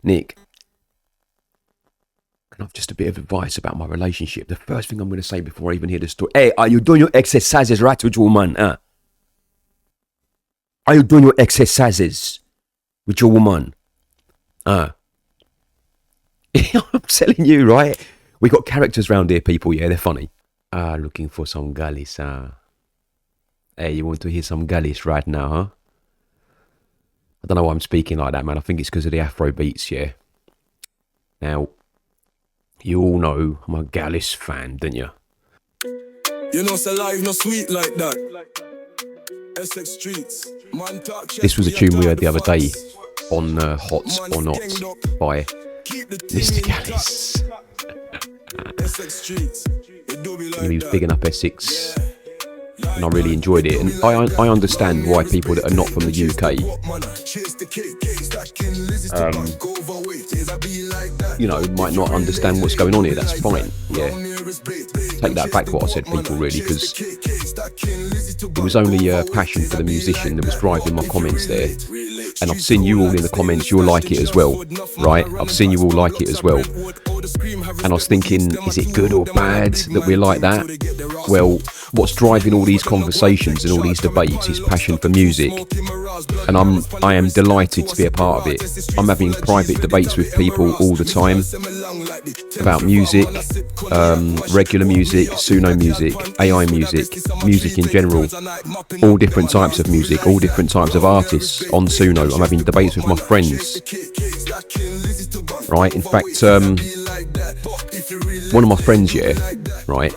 Nick, can I have just a bit of advice about my relationship? The first thing I'm going to say before I even hear the story. Hey, are you doing your exercises right with your woman? Are you doing your exercises with your woman? I'm telling you, right? We got characters round here, people. Yeah, they're funny. Looking for some Gallis. Hey, you want to hear some Gallis right now, huh? I don't know why I'm speaking like that, man. I think it's because of the Afro beats, yeah. Now, you all know I'm a Gallis fan, don't you? You know, so life no sweet like that. Essex streets. This was a tune we heard the other day on Hot or Not by Mr. Gallis. He was bigging up Essex, and I really enjoyed it. And I understand why people that are not from the UK, might not understand what's going on here. That's fine. Yeah, take that back what I said, people, really, because it was only a passion for the musician that was driving my comments there. And I've seen you all in the comments, you'll like it as well, right? I've seen you all like it as well. And I was thinking, is it good or bad that we're like that? Well, what's driving all these conversations and all these debates is passion for music. And I am delighted to be a part of it. I'm having private debates with people all the time about music, regular music, Suno music, AI music, music in general, all different types of music, all different types of artists on Suno. I'm having debates with my friends, right? In fact, one of my friends, yeah, right,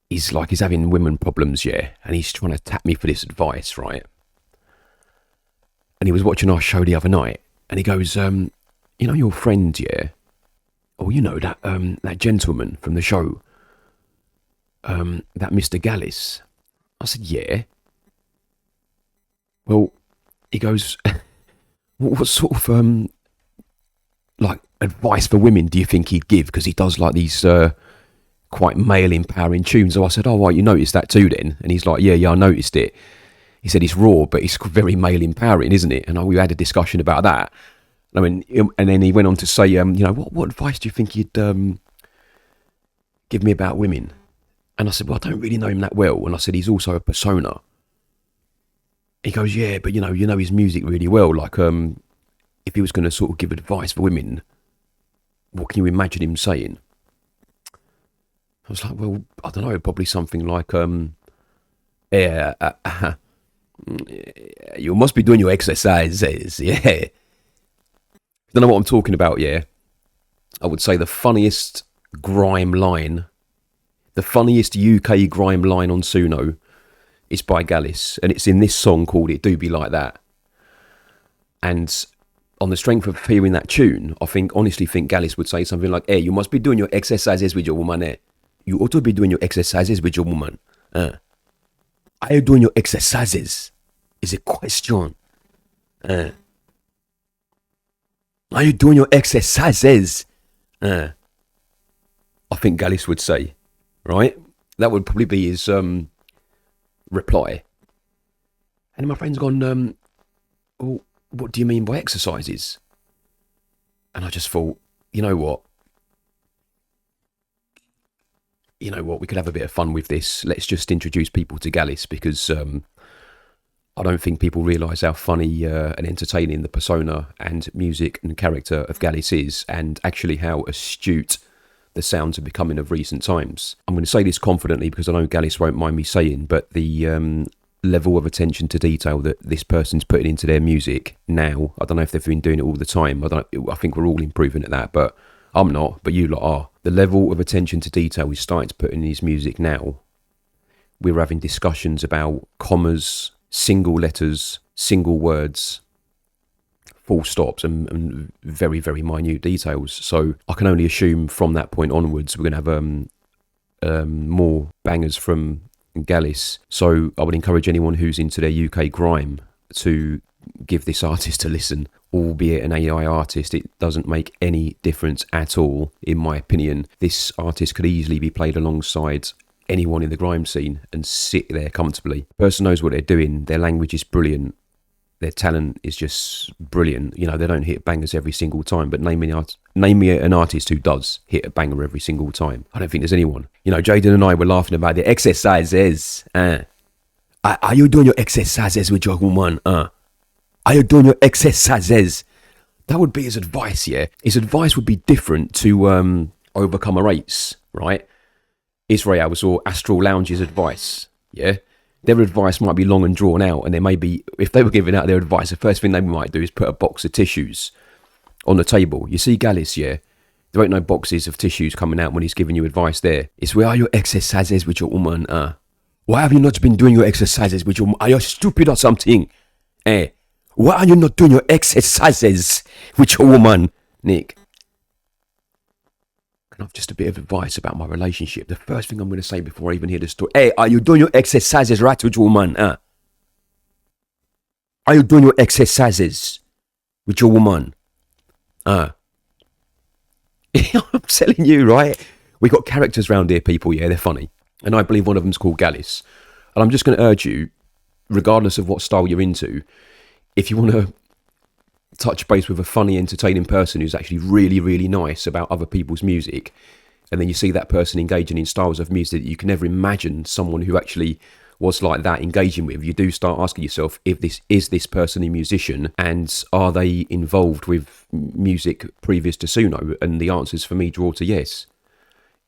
he's having women problems, yeah, and he's trying to tap me for this advice, right? And he was watching our show the other night, and he goes, your friend, yeah, or that gentleman from the show, that Mr. Gallis. I said, yeah. Well, he goes, what sort of advice for women do you think he'd give? Because he does like these quite male empowering tunes. So I said, right, you noticed that too then? And he's like, yeah, I noticed it. He said it's raw, but it's very male empowering, isn't it? And we had a discussion about that. I mean, and then he went on to say, what advice do you think you'd give me about women? And I said, well, I don't really know him that well. And I said, he's also a persona. He goes, yeah, but you know his music really well. Like, if he was going to sort of give advice for women, what can you imagine him saying? I was like, well, I don't know, probably something like, you must be doing your exercises, yeah. Don't know what I'm talking about, yeah. I would say the funniest grime line, the funniest UK grime line on Suno is by Gallus, and it's in this song called It Do Be Like That. And on the strength of hearing that tune, I honestly think Gallus would say something like, hey, you must be doing your exercises with your woman, eh? You ought to be doing your exercises with your woman. Are you doing your exercises? Is a question. Are you doing your exercises? I think Gallus would say, right? That would probably be his reply. And my friend's gone, well, what do you mean by exercises? And I just thought, you know what? We could have a bit of fun with this. Let's just introduce people to Gallus, because I don't think people realise how funny and entertaining the persona and music and character of Gallus is, and actually how astute the sounds are becoming of recent times. I'm going to say this confidently because I know Gallus won't mind me saying, but the level of attention to detail that this person's putting into their music now, I don't know if they've been doing it all the time. I think we're all improving at that, but I'm not, but you lot are. The level of attention to detail he's starting to put in his music now. We're having discussions about commas, single letters, single words, full stops, and very, very minute details. So I can only assume from that point onwards we're going to have more bangers from Gallus. So I would encourage anyone who's into their UK grime to give this artist a listen. Albeit an AI artist, it doesn't make any difference at all, in my opinion. This artist could easily be played alongside anyone in the grime scene and sit there comfortably. The person knows what they're doing, their language is brilliant, their talent is just brilliant. You know, they don't hit bangers every single time, but name me an artist who does hit a banger every single time. I don't think there's anyone. You know, Jaden and I were laughing about the exercises. Are you doing your exercises with your woman? Are you doing your exercises? That would be his advice, yeah? His advice would be different to Overcome a Race, right? Israel's or Astral Lounge's advice, yeah? Their advice might be long and drawn out, and there may be, if they were giving out their advice, the first thing they might do is put a box of tissues on the table. You see Gallus, yeah? There ain't no boxes of tissues coming out when he's giving you advice there. It's where are your exercises with your woman? Why have you not been doing your exercises with your woman? Are you stupid or something? Why are you not doing your exercises with your woman? Nick, can I have just a bit of advice about my relationship? The first thing I'm going to say before I even hear the story. Are you doing your exercises right with your woman? Are you doing your exercises with your woman? I'm telling you, right? We got characters around here, people. Yeah, they're funny. And I believe one of them's called Gallus. And I'm just going to urge you, regardless of what style you're into, if you want to touch base with a funny, entertaining person who's actually really, really nice about other people's music, and then you see that person engaging in styles of music that you can never imagine someone who actually was like that engaging with, you do start asking yourself if this person a musician, and are they involved with music previous to Suno? And the answers for me draw to yes.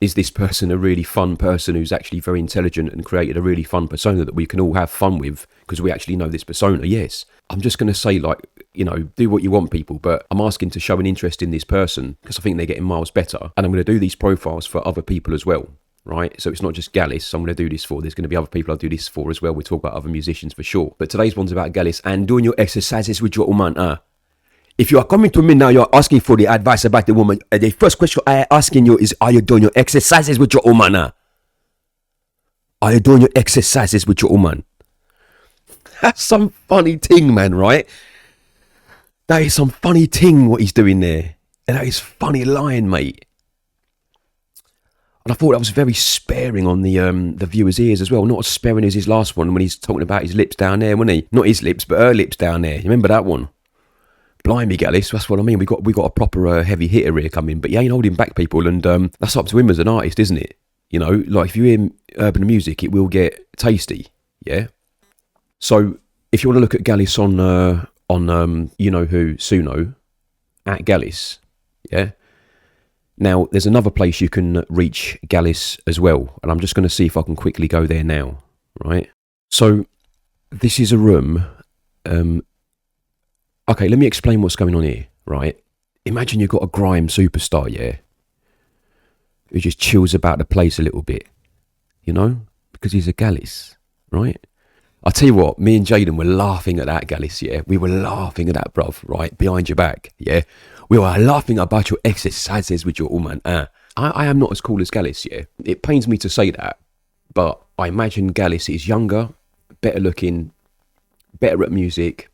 Is this person a really fun person who's actually very intelligent and created a really fun persona that we can all have fun with because we actually know this persona? Yes. I'm just going to say, like, you know, do what you want, people, but I'm asking to show an interest in this person because I think they're getting miles better. And I'm going to do these profiles for other people as well, right? So it's not just Gallus I'm going to do this for. There's going to be other people I'll do this for as well. We'll talk about other musicians for sure. But today's one's about Gallus and doing your exercises with your woman. If you are coming to me now, you're asking for the advice about the woman. The first question I am asking you is, are you doing your exercises with your woman? Are you doing your exercises with your woman? That's some funny thing, man, right? That is some funny thing what he's doing there. And that is funny line, mate. And I thought that was very sparing on the viewer's ears as well. Not as sparing as his last one when he's talking about his lips down there, wasn't he? Not his lips, but her lips down there. You remember that one? Blimey, Gallis, that's what I mean. We got a proper heavy hitter here coming, but he ain't holding back, people, and that's up to him as an artist, isn't it? You know, like if you hear urban music, it will get tasty, yeah. So if you want to look at Gallis on you know who, Suno, at Gallis, yeah. Now there's another place you can reach Gallis as well, and I'm just going to see if I can quickly go there now, right? So this is a room. Okay, let me explain what's going on here, right? Imagine you've got a grime superstar, yeah, who just chills about the place a little bit, you know, because he's a Gallus, right? I'll tell you what, me and Jaden were laughing at that, Gallus, yeah? We were laughing at that, bruv, right? Behind your back, yeah? We were laughing about your exercises with your woman. I am not as cool as Gallus, yeah? It pains me to say that, but I imagine Gallus is younger, better looking, better at music,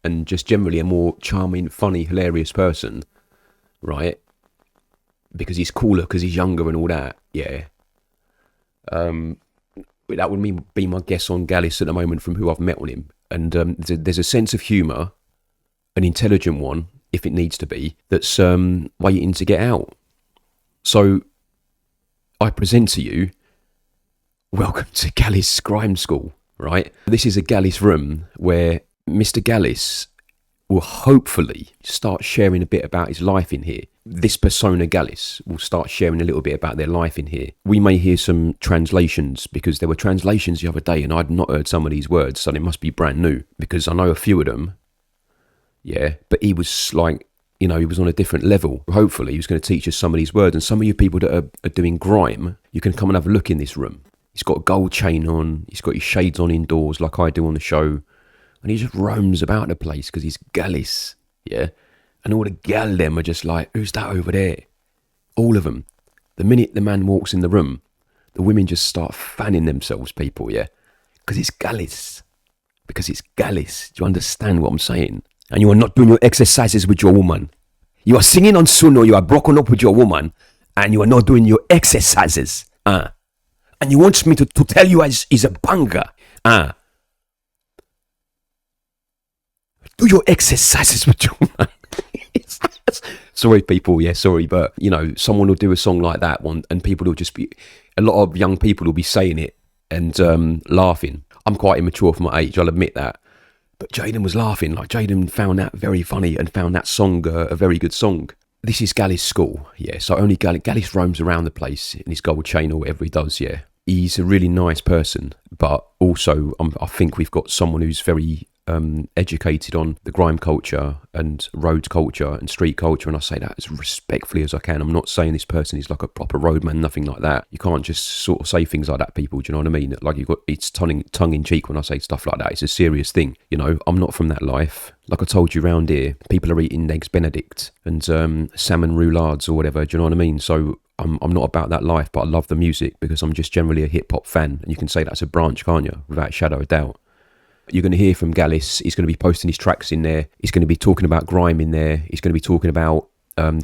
and just generally a more charming, funny, hilarious person, right? Because he's cooler, because he's younger and all that, yeah. That would be my guess on Gallus at the moment from who I've met on him. And there's a sense of humour, an intelligent one, if it needs to be, that's waiting to get out. So I present to you, welcome to Gallis Grime School, right? This is a Gallis room where Mr. Gallus will hopefully start sharing a bit about his life in here. This persona Gallus will start sharing a little bit about their life in here. We may hear some translations because there were translations the other day and I'd not heard some of these words, so they must be brand new because I know a few of them. Yeah, but he was like, you know, he was on a different level. Hopefully he was going to teach us some of these words, and some of you people that are doing grime, you can come and have a look in this room. He's got a gold chain on, he's got his shades on indoors like I do on the show. And he just roams about the place because he's Gallus, yeah? And all the gal them are just like, who's that over there? All of them. The minute the man walks in the room, the women just start fanning themselves, people, yeah? Because it's Gallus. Because it's Gallus. Do you understand what I'm saying? And you are not doing your exercises with your woman. You are singing on Suno, you are broken up with your woman, and you are not doing your exercises. And you want me to tell you he's a banger. Do your exercises with your mind. Sorry, people. Yeah, sorry, but you know, someone will do a song like that one, and people will just be. A lot of young people will be saying it and laughing. I'm quite immature for my age. I'll admit that. But Jaden was laughing. Like Jaden found that very funny and found that song a very good song. This is Gallis School. Yeah, so only Gallis roams around the place in his gold chain or whatever he does. Yeah, he's a really nice person, but also I think we've got someone who's very educated on the grime culture and road culture and street culture, and I say that as respectfully as I can. I'm not saying this person is like a proper roadman, nothing like that. You can't just sort of say things like that, people. Do you know what I mean? Like it's tongue in cheek when I say stuff like that. It's a serious thing. You know, I'm not from that life. Like I told you round here, people are eating eggs Benedict and salmon roulades or whatever. Do you know what I mean? So I'm not about that life, but I love the music because I'm just generally a hip hop fan, and you can say that's a branch, can't you? Without a shadow of doubt. You're going to hear from Gallis. He's going to be posting his tracks in there. He's going to be talking about grime in there. He's going to be talking about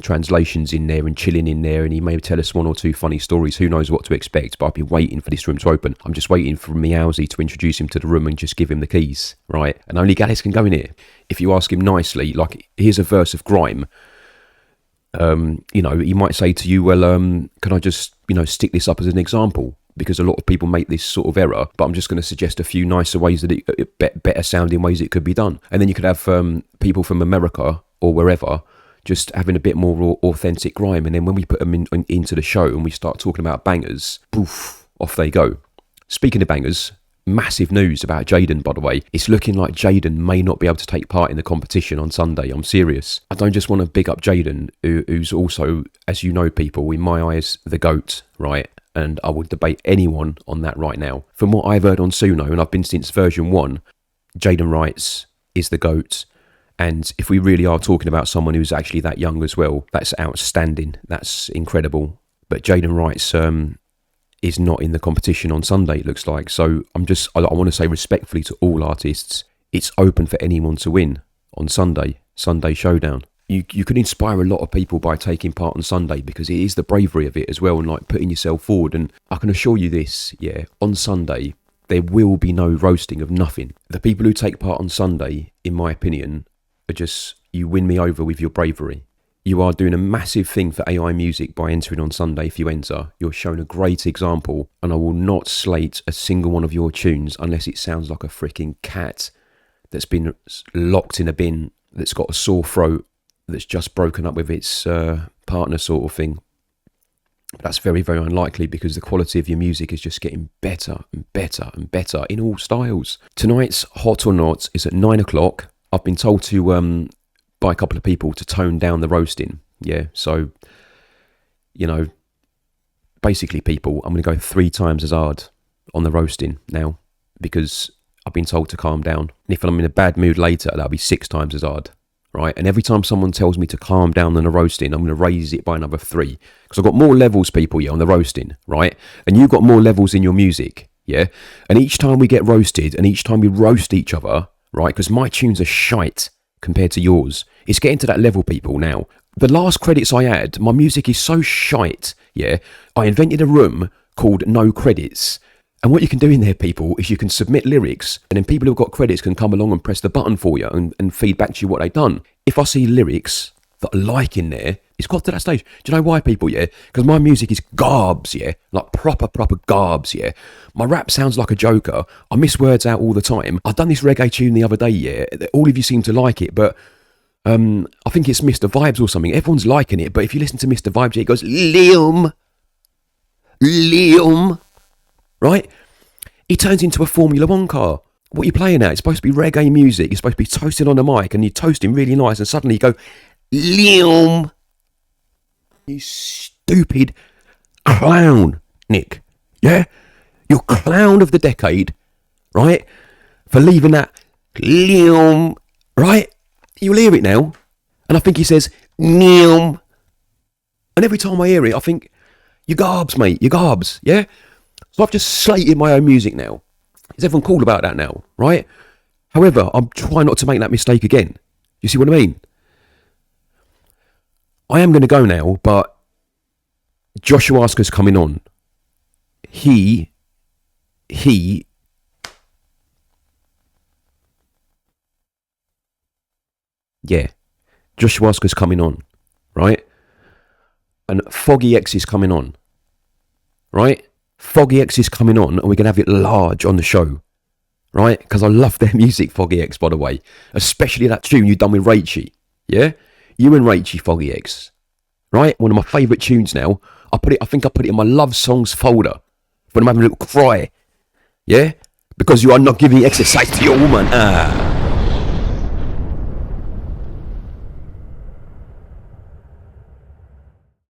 translations in there and chilling in there. And he may tell us one or two funny stories. Who knows what to expect? But I've been waiting for this room to open. I'm just waiting for Meowsy to introduce him to the room and just give him the keys, right? And only Gallis can go in here. If you ask him nicely, like, here's a verse of grime. You know, he might say to you, well, can I just, you know, stick this up as an example? Because a lot of people make this sort of error, but I'm just going to suggest a few nicer ways that better sounding ways it could be done. And then you could have people from America or wherever just having a bit more authentic grime. And then when we put them into the show and we start talking about bangers, poof, off they go. Speaking of bangers, massive news about Jaden, by the way. It's looking like Jaden may not be able to take part in the competition on Sunday. I'm serious. I don't just want to big up Jaden, who's also, as you know, people, in my eyes, the GOAT, right? And I would debate anyone on that right now. From what I've heard on Suno, and I've been since version 1, Jaden Writes is the GOAT. And if we really are talking about someone who's actually that young as well, that's outstanding. That's incredible. But Jaden Writes is not in the competition on Sunday, it looks like. So I want to say respectfully to all artists, it's open for anyone to win on Sunday Showdown. You can inspire a lot of people by taking part on Sunday, because it is the bravery of it as well, and like putting yourself forward. And I can assure you this, yeah, on Sunday, there will be no roasting of nothing. The people who take part on Sunday, in my opinion, are just, you win me over with your bravery. You are doing a massive thing for AI music by entering on Sunday. If you enter, you're showing a great example, and I will not slate a single one of your tunes unless it sounds like a freaking cat that's been locked in a bin, that's got a sore throat, that's just broken up with its partner sort of thing. But that's very, very unlikely, because the quality of your music is just getting better and better and better in all styles. Tonight's Hot or Not is at 9 o'clock. I've been told to, by a couple of people, to tone down the roasting. Yeah, so, you know, basically, people, I'm going to go 3 times as hard on the roasting now, because I've been told to calm down. And if I'm in a bad mood later, that'll be 6 times as hard. Right, and every time someone tells me to calm down on the roasting, I'm going to raise it by another 3, because I've got more levels, people, yeah, on the roasting, right? And you've got more levels in your music, yeah? And each time we get roasted, and each time we roast each other, right, because my tunes are shite compared to yours, it's getting to that level, people, now. The last credits I had, my music is so shite, yeah? I invented a room called No Credits. And what you can do in there, people, is you can submit lyrics, and then people who've got credits can come along and press the button for you and feed back to you what they've done. If I see lyrics that I like in there, it's got to that stage. Do you know why, people, yeah? Because my music is garbs, yeah? Like proper garbs, yeah? My rap sounds like a joker. I miss words out all the time. I've done this reggae tune the other day, yeah? All of you seem to like it, but I think it's Mr. Vibes or something. Everyone's liking it, but if you listen to Mr. Vibes, yeah, it goes, Liam, right? He turns into a Formula 1 car. What are you playing at? It's supposed to be reggae music. You're supposed to be toasting on the mic, and you're toasting really nice, and suddenly you go, Liam. You stupid clown, Nick. Yeah? You're clown of the decade, right? For leaving that Liam, right? You'll hear it now. And I think he says, Liam. And every time I hear it, I think, you garbs, mate. You garbs, yeah? So I've just slated my own music now. Is everyone cool about that now, right? However, I'm trying not to make that mistake again. You see what I mean? I am going to go now, but Joshua Asker's coming on. He Yeah. Joshua Oscar's coming on, right? And Foggy X is coming on, right? Foggy X is coming on, and we're going to have it large on the show, right? Because I love their music, Foggy X, by the way. Especially that tune you done with Rachy, yeah? You and Rachy, Foggy X, right? One of my favourite tunes now. I think I put it in my love songs folder when I'm having a little cry, yeah? Because you are not giving exercise to your woman.